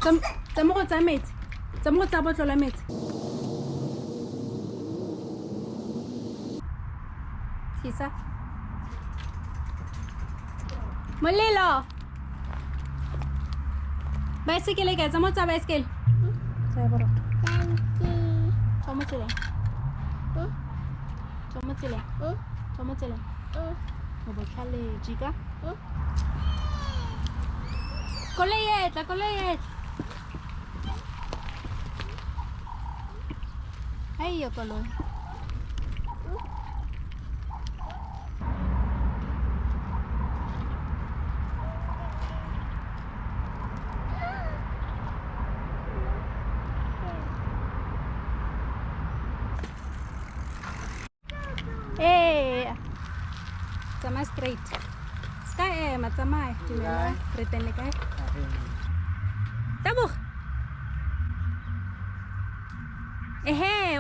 Tsa mo go tsa metsi. Tsa mo go tsa botlolo la metsi. Tisa. Molelo. Bicycle ka tsa mo tsa bicycle. Sa boro. Tsa mo tsela. Tsa mo tsela. Tsa mo tsela. Mo botlhale jika. Koleyet, la koleyet. Ay, yo kolor. Sama straight. Ska matsamay. Tumela, pretend ka. Tabo.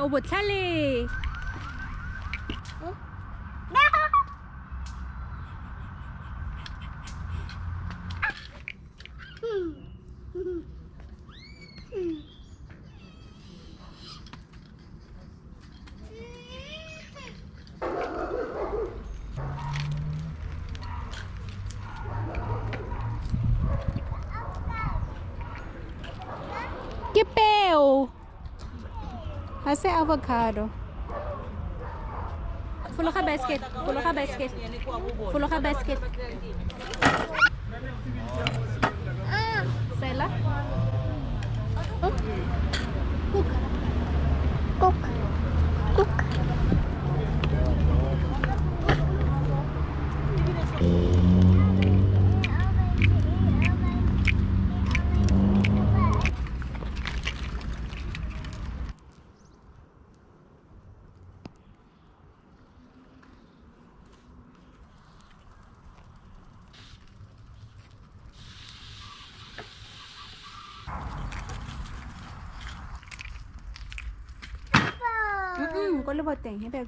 O botlhale. Que peo! Asa avocado. Fulo ka basket. Fulo ka basket. Fulo ka basket. Sela? Cook. Cook. Cook. Có lớp bọt tỉnh hết được.